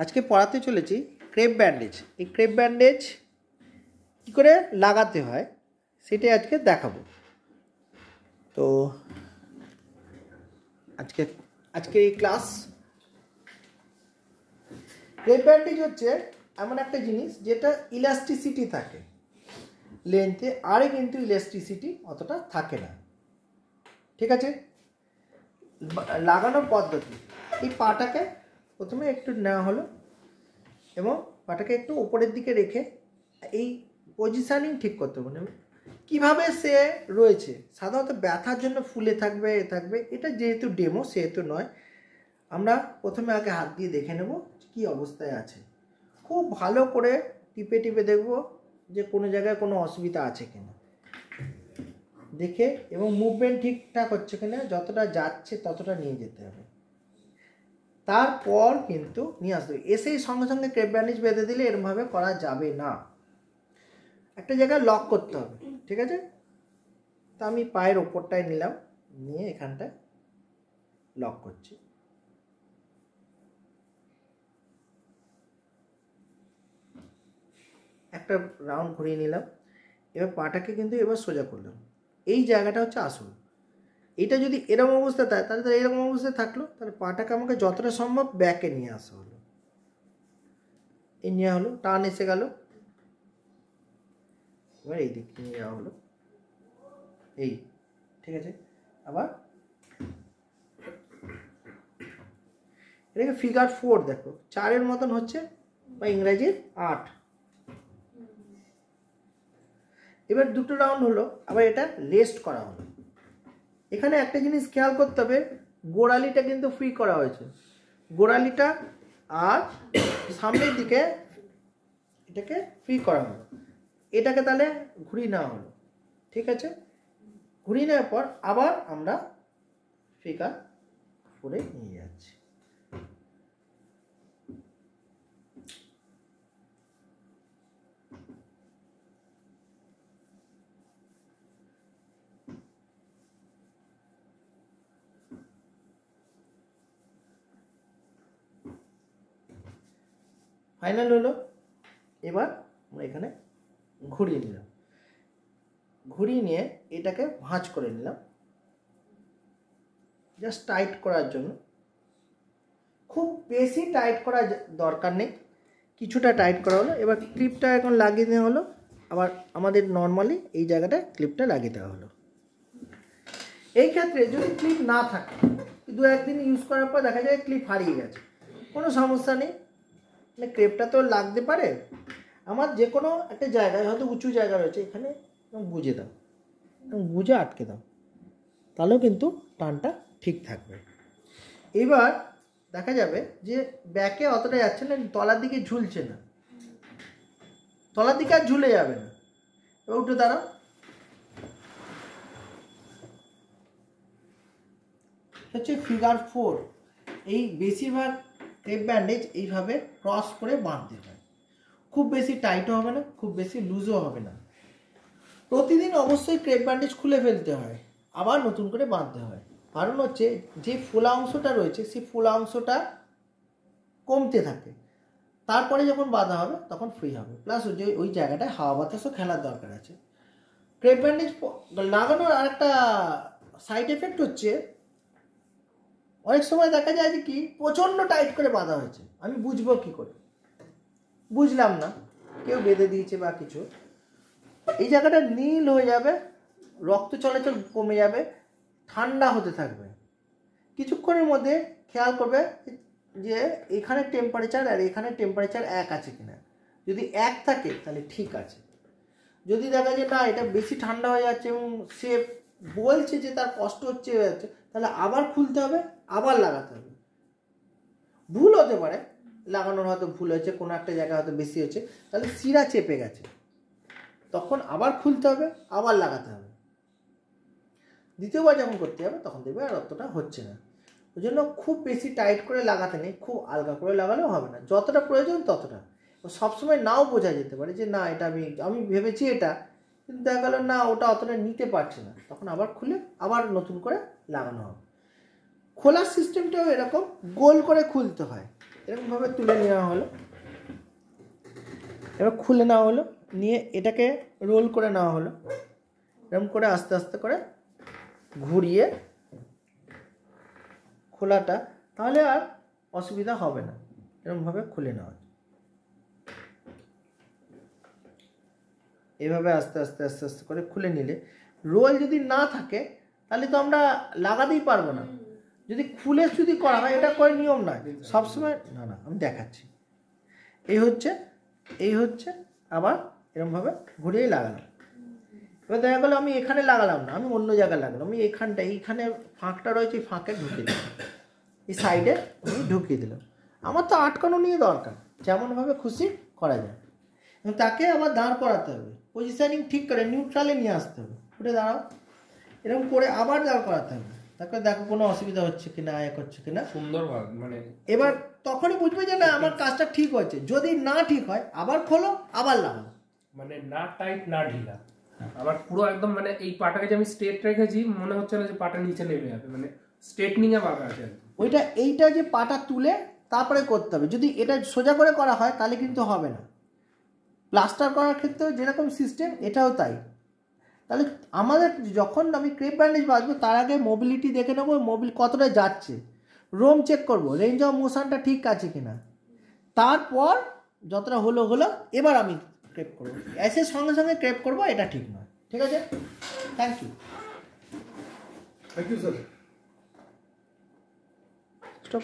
আজকে পড়াতে চলেছি ক্রেপ ব্যান্ডেজ। এই ক্রেপ ব্যান্ডেজ কী করে লাগাতে হয় সেটাই আজকে দেখাবো। তো আজকে এই ক্লাস ক্রেপ ব্যান্ডেজ হচ্ছে এমন একটা জিনিস যেটা ইলাস্টিসিটি থাকে লেন্থে, আরে কিন্তু ইলাস্টিসিটি অতটা থাকে না। ঠিক আছে, লাগানোর পদ্ধতি, এই পাটাকে প্রথমে একটু নেওয়া হলো এবং পাটাকে একটু উপরের দিকে রেখে এই পজিশানিং ঠিক করতে হবে। কীভাবে সে রয়েছে, সাধারণত ব্যথার জন্য ফুলে থাকবে থাকবে, এটা যেহেতু ডেমো সেহেতু নয়। আমরা প্রথমে আগে হাত দিয়ে দেখে নেব কী অবস্থায় আছে। খুব ভালো করে টিপে টিপে দেখব যে কোনো জায়গায় কোনো অসুবিধা আছে কিনা দেখে, এবং মুভমেন্ট ঠিকঠাক হচ্ছে কিনা, যতটা যাচ্ছে ততটা নিয়ে যেতে হবে। তারপর কিন্তু নিয়ে আসতে হবে। এসেই সঙ্গে সঙ্গে ক্রেপ ব্যান্ডেজ বেঁধে দিলে এরমভাবে করা যাবে না, একটা জায়গায় লক করতে হবে। ঠিক আছে, তা আমি পায়ের ওপরটায় নিলাম, নিয়ে এখানটায় লক করছি। একটা রাউন্ড ঘুরিয়ে নিলাম, এবার পাটাকে কিন্তু এবার সোজা করলাম। এই জায়গাটা হচ্ছে আসল। এটা যদি এরকম অবস্থা থাকে তাহলে এরকম অবস্থায় থাকলো, তাহলে পাটাকে আমাকে যতটা সম্ভব ব্যাকে নিয়ে আসা হলো। এই নেওয়া হলো, টান এসে গেল, এবার এই দিক নিয়ে যাওয়া হলো, এই। ঠিক আছে, আবার এটাকে ফিগার 4 দেখো, 4-এর মতন হচ্ছে, বা ইংরাজির 8। এবার দুটো রাউন্ড হলো, আবার এটা রেস্ট করা হলো। এখানে একটা জিনিস খেয়াল করতে হবে, গোড়ালিটা কিন্তু ফ্রি করা হয়েছে, গোড়ালিটা আর সামনের দিকে এটাকে ফ্রি করা হলো। এটাকে তাহলে ঘুরিয়ে নেওয়া হলো। ঠিক আছে, ঘুরিয়ে নেওয়ার পর আবার আমরা ফিগার 4-এ নিয়ে যাচ্ছি। ফাইনাল হলো। এবার আমরা এখানে ঘুরিয়ে নিলাম, ঘুরিয়ে নিয়ে এটাকে ভাঁজ করে নিলাম জাস্ট টাইট করার জন্য। খুব বেশি টাইট করা দরকার নেই, কিছুটা টাইট করা হলো। এবার ক্লিপটা এখন লাগিয়ে দেওয়া হলো, আবার আমাদের নর্মালি এই জায়গাটায় ক্লিপটা লাগিয়ে দেওয়া হলো। এই ক্ষেত্রে যদি ক্লিপ না থাকে, 2-1 দিন ইউজ করার পর দেখা যায় ক্লিপ হারিয়ে গেছে, কোনো সমস্যা নেই, ক্লিপটা তো লাগতে পারে। আমার যে কোনো একটা জায়গায় হয়তো উঁচু জায়গা রয়েছে, এখানে গুঁজে দাও, গুঁজে আটকে দাও, তাহলেও কিন্তু টানটা ঠিক থাকবে। এবার দেখা যাবে যে ব্যাকে অতটা যাচ্ছে না, তলার দিকে ঝুলছে না, তলার দিকে আর ঝুলে যাবে না। এবার উঠে দাঁড়াও, হচ্ছে ফিগার 4। এই বেশিরভাগ ক্রেপ ব্যান্ডেজ এইভাবে ক্রস করে বাঁধতে হয়। খুব বেশি টাইটও হবে না, খুব বেশি লুজও হবে না। প্রতিদিন অবশ্যই ক্রেপ ব্যান্ডেজ খুলে ফেলতে হয়, আবার নতুন করে বাঁধতে হয়। কারণ হচ্ছে যে ফোলা অংশটা রয়েছে সেই ফোলা অংশটা কমতে থাকে, তারপরে যখন বাঁধা হবে তখন ফ্রি হবে। প্লাস ওই জায়গাটায় হাওয়া বাতাসও খেলার দরকার আছে। ক্রেপ ব্যান্ডেজ লাগানোর আর একটা সাইড এফেক্ট হচ্ছে, অনেক সময় দেখা যায় যে কি প্রচণ্ড টাইট করে বাঁধা হয়েছে, আমি বুঝবো কি করে? বুঝলাম না, কেউ বেঁধে দিয়েছে বা কিছু, এই জায়গাটা নীল হয়ে যাবে, রক্ত চলাচল কমে যাবে, ঠান্ডা হতে থাকবে। কিছুক্ষণের মধ্যে খেয়াল করবে যে এখানে টেম্পারেচার আর এখানে টেম্পারেচার এক আছে কিনা। যদি এক থাকে তাহলে ঠিক আছে। যদি দেখা যায় না এটা বেশি ঠান্ডা হয়ে যাচ্ছে এবং সে বলছে যে তার কষ্ট হচ্ছে যাচ্ছে, তাহলে আবার খুলতে হবে, আবার লাগাতে হবে। ভুল হতে পারে, লাগানোর হয়তো ভুল হয়েছে, কোনো একটা জায়গায় হয়তো বেশি হচ্ছে, তাহলে শিরা চেপে গেছে, তখন আবার খুলতে হবে, আবার লাগাতে হবে। দ্বিতীয়বার যখন করতে হবে তখন দেখবে আর অতটা হচ্ছে না। ওই জন্য খুব বেশি টাইট করে লাগাতে নেই, খুব আলগা করে লাগালেও হবে না, যতটা প্রয়োজন ততটা। সবসময় নাও বোঝা যেতে পারে যে না এটা আমি ভেবেছি এটা, কিন্তু দেখা গেল না ওটা অতটা নিতে পারছে না, তখন আবার খুলে আবার নতুন করে লাগানো হবে। খোলার সিস্টেমটাও এরকম গোল করে খুলতে হয়, এরকমভাবে তুলে নেওয়া হলো, এবার খুলে নেওয়া হলো, নিয়ে এটাকে রোল করে নেওয়া হলো, এরকম করে আস্তে আস্তে করে ঘুরিয়ে খোলাটা, তাহলে আর অসুবিধা হবে না। এরকমভাবে খুলে নেওয়া, এভাবে আস্তে আস্তে আস্তে আস্তে করে খুলে নিলে, রোল যদি না থাকে তাহলে তো আমরা লাগাতেই পারবো না। যদি খুলে যদি করা হয়, এটা করে নিয়ম নয় সবসময়, না না আমি দেখাচ্ছি। এই হচ্ছে আবার এরকমভাবে ঘুরিয়েই লাগালাম। এবার দেখা গেলো আমি এখানে লাগালাম না, আমি অন্য জায়গায় লাগালাম, আমি এইখানে ফাঁকটা রয়েছে, এই ফাঁকে ঢুকিয়ে দিলাম, এই সাইডে আমি ঢুকিয়ে দিলাম। আমার তো আটকানো নিয়ে দরকার, যেমনভাবে খুশি করা যায়। এবং তাকে আবার দাঁড় করাতে হবে, পজিশনিং ঠিক করে নিউট্রালে নিয়ে আসতে হবে। উঠে দাঁড়াও, এরকম করে আবার দাঁড় করাতে হবে। তারপরে দেখো কোনো অসুবিধা হচ্ছে কিনা, হচ্ছে কিনা, সুন্দর মানে এবার তখনই বুঝবে যে না আমার কাজটা ঠিক হচ্ছে। যদি না ঠিক হয় আবার খোলো, আবার লাগাও, মানে না টাইট না ঢিলা। আবার পুরো একদম মানে এই পাটাকে যে আমি স্ট্রেট রেখেছি, মনে হচ্ছে না যে পাটা নিচে নেমে যাবে, মানে স্ট্রেটনিং এ বাঁকা আছে। এইটা যে পাটা তুলে তারপরে করতে হবে। যদি এটা সোজা করে করা হয় তাহলে কিন্তু হবে না। প্লাস্টার করার ক্ষেত্রে যেরকম সিস্টেম, এটাও তাই। তাহলে আমাদের যখন আমি ক্রেপ ব্যান্ডেজ বাঁধবো, তার আগে মোবিলিটি দেখে নেবো, কতটা যাচ্ছে, রোম চেক করব, রেঞ্জ অফ মোশনটা ঠিক আছে কিনা। তারপর যতটা হলো, এবার আমি ক্রেপ করবো। এসে সঙ্গে সঙ্গে ক্রেপ করবো, এটা ঠিক নয়। ঠিক আছে, থ্যাংক ইউ স্যার। স্টপ।